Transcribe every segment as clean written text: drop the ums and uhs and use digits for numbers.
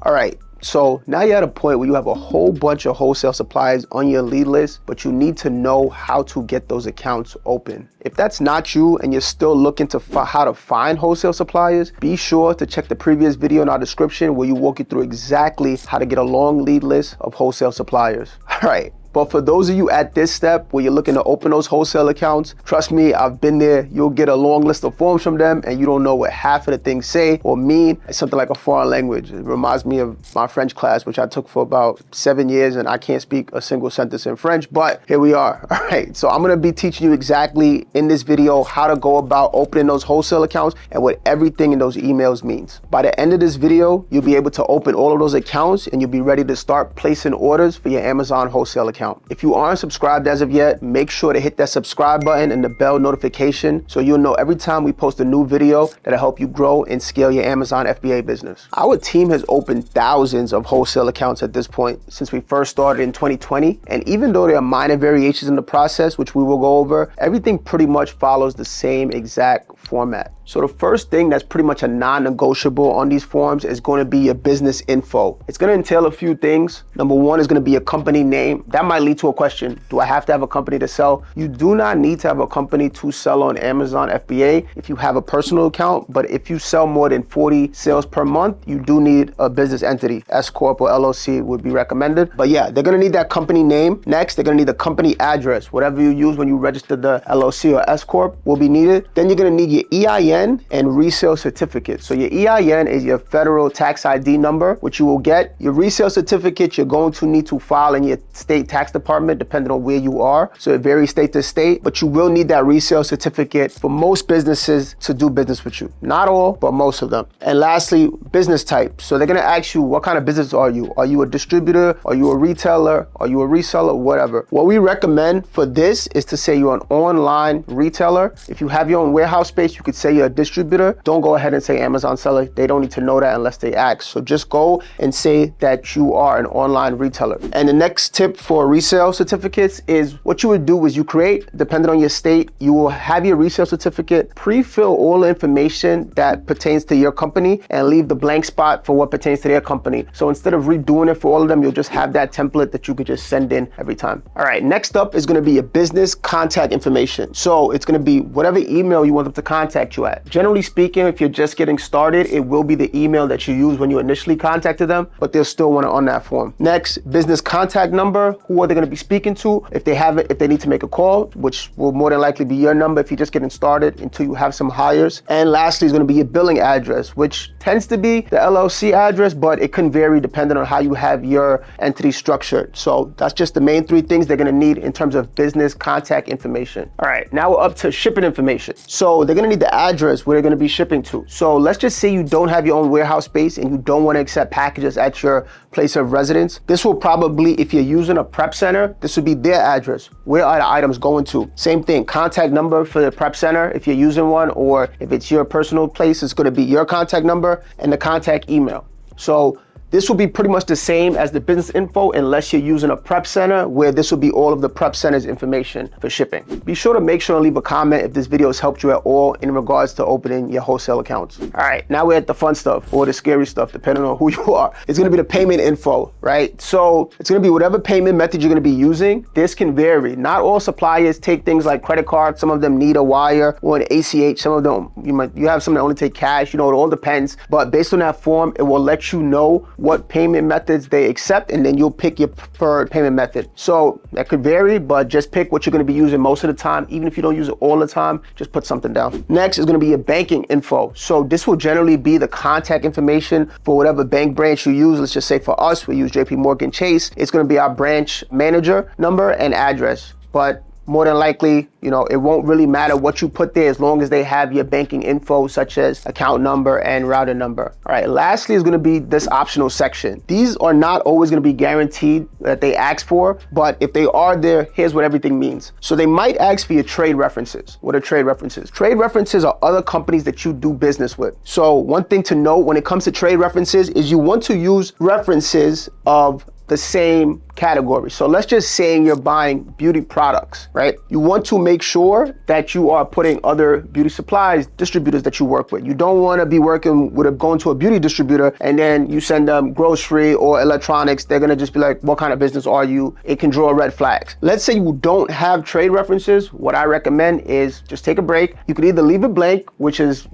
All right. So now you're at a point where you have a whole bunch of wholesale suppliers on your lead list, but you need to know how to get those accounts open. If that's not you and you're still looking to how to find wholesale suppliers, be sure to check the previous video in our description where you walk you through exactly how to get a long lead list of wholesale suppliers. All right. But for those of you at this step where you're looking to open those wholesale accounts, trust me, I've been there. You'll get a long list of forms from them and you don't know what half of the things say or mean. It's something like a foreign language. It reminds me of my French class, which I took for about 7 years, and I can't speak a single sentence in French, but here we are. All right, so I'm gonna be teaching you exactly in this video how to go about opening those wholesale accounts and what everything in those emails means. By the end of this video, you'll be able to open all of those accounts and you'll be ready to start placing orders for your Amazon wholesale account. If you aren't subscribed as of yet, make sure to hit that subscribe button and the bell notification so you'll know every time we post a new video that'll help you grow and scale your Amazon FBA business. Our team has opened thousands of wholesale accounts at this point since we first started in 2020. And even though there are minor variations in the process, which we will go over, everything pretty much follows the same exact format. So the first thing that's pretty much a non-negotiable on these forms is going to be your business info. It's going to entail a few things. Number one is going to be a company name. That might lead to a question. Do I have to have a company to sell? You do not need to have a company to sell on Amazon FBA if you have a personal account, but if you sell more than 40 sales per month, you do need a business entity. S Corp or LLC would be recommended. But yeah, they're going to need that company name. Next, they're going to need the company address. Whatever you use when you register the LLC or S Corp will be needed. Then you're going to need your EIN and resale certificate. So your EIN is your federal tax ID number, which you will get. Your resale certificate, you're going to need to file in your state tax department, depending on where you are. So it varies state to state, but you will need that resale certificate for most businesses to do business with you. Not all, but most of them. And lastly, business type. So they're gonna ask you, what kind of business are you? Are you a distributor? Are you a retailer? Are you a reseller? Whatever. What we recommend for this is to say you're an online retailer. If you have your own warehouse space, you could say you're a distributor. Don't go ahead and say Amazon seller. They don't need to know that unless they ask. So just go and say that you are an online retailer. And the next tip for resale certificates is what you would do is you create, depending on your state, you will have your resale certificate, pre-fill all the information that pertains to your company and leave the blank spot for what pertains to their company. So instead of redoing it for all of them, you'll just have that template that you could just send in every time. All right, next up is gonna be your business contact information. So it's gonna be whatever email you want them to contact you at. Generally speaking, if you're just getting started, it will be the email that you used when you initially contacted them, but they'll still want it on that form. Next, business contact number. Who are they going to be speaking to? If they have it, if they need to make a call, which will more than likely be your number if you're just getting started until you have some hires. And lastly is going to be your billing address, which tends to be the LLC address, but it can vary depending on how you have your entity structured. So that's just the main three things they're going to need in terms of business contact information. All right, now we're up to shipping information. So they're going to need the address where they're going to be shipping to. So let's just say you don't have your own warehouse space and you don't want to accept packages at your place of residence. This will probably, if you're using a prep center, this would be their address. Where are the items going to? Same thing, contact number for the prep center if you're using one, or if it's your personal place, it's going to be your contact number and the contact email. So this will be pretty much the same as the business info unless you're using a prep center, where this will be all of the prep center's information for shipping. Be sure to make sure and leave a comment if this video has helped you at all in regards to opening your wholesale accounts. All right, now we're at the fun stuff or the scary stuff, depending on who you are. It's gonna be the payment info, right? So it's gonna be whatever payment method you're gonna be using. This can vary. Not all suppliers take things like credit cards. Some of them need a wire or an ACH. Some of them, you have some that only take cash. You know, it all depends. But based on that form, it will let you know what payment methods they accept, and then you'll pick your preferred payment method. So that could vary, but just pick what you're going to be using most of the time. Even if you don't use it all the time, just put something down. Next is going to be your banking info. So this will generally be the contact information for whatever bank branch you use. Let's just say for us, we use JP Morgan Chase. It's going to be our branch manager number and address. But more than likely, it won't really matter what you put there as long as they have your banking info, such as account number and router number. All right, lastly is gonna be this optional section. These are not always gonna be guaranteed that they ask for, but if they are there, here's what everything means. So they might ask for your trade references. What are trade references? Trade references are other companies that you do business with. So one thing to note when it comes to trade references is you want to use references of the same category. So let's just say you're buying beauty products, right? You want to make sure that you are putting other beauty supplies distributors that you work with. You don't want to be working with going to a beauty distributor and then you send them grocery or electronics. They're going to just be like, what kind of business are you? It can draw red flags. Let's say you don't have trade references. What I recommend is just take a break. You could either leave it blank, which is,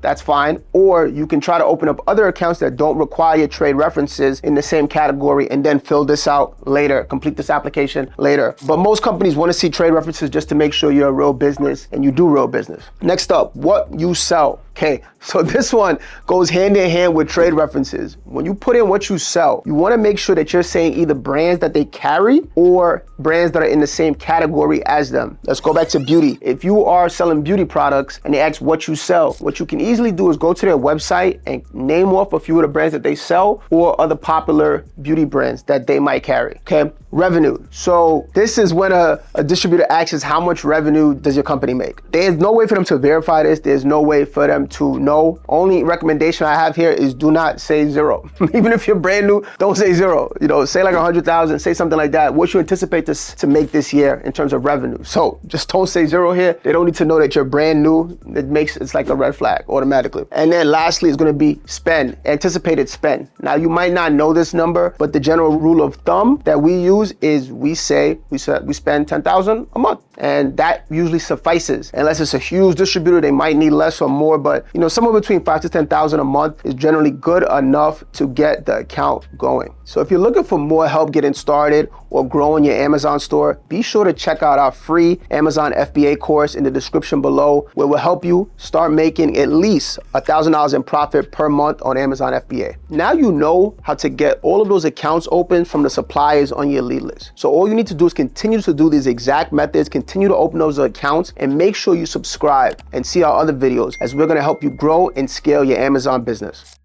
that's fine, or you can try to open up other accounts that don't require trade references in the same category and then fill this out later, complete this application later. But most companies want to see trade references just to make sure you're a real business and you do real business. Next up, what you sell. Okay, so this one goes hand in hand with trade references. When you put in what you sell, you want to make sure that you're saying either brands that they carry or brands that are in the same category as them. Let's go back to beauty. If you are selling beauty products and they ask what you sell, what you can easily do is go to their website and name off a few of the brands that they sell or other popular beauty brands that they might carry. Okay, revenue. So this is when a distributor asks how much revenue does your company make. There's no way for them to verify this. There's no way for them to know. Only recommendation I have here is do not say zero. Even if you're brand new, don't say zero. Say like 100,000, say something like that. What you anticipate to make this year in terms of revenue. So just don't say zero here. They don't need to know that you're brand new. It's like a red flag automatically. And then lastly is going to be spend, anticipated spend. Now you might not know this number, but the general rule of thumb that we use is we spend 10,000 a month, and that usually suffices. Unless it's a huge distributor, they might need less or more, but somewhere between 5,000 to 10,000 a month is generally good enough to get the account going. So if you're looking for more help getting started or growing your Amazon store, be sure to check out our free Amazon FBA course in the description below, where we'll help you start making at least $1,000 in profit per month on Amazon FBA. Now you know how to get all of those accounts open from the suppliers on your lead list. So all you need to do is continue to do these exact methods, continue to open those accounts, and make sure you subscribe and see our other videos, as we're going to help you grow and scale your Amazon business.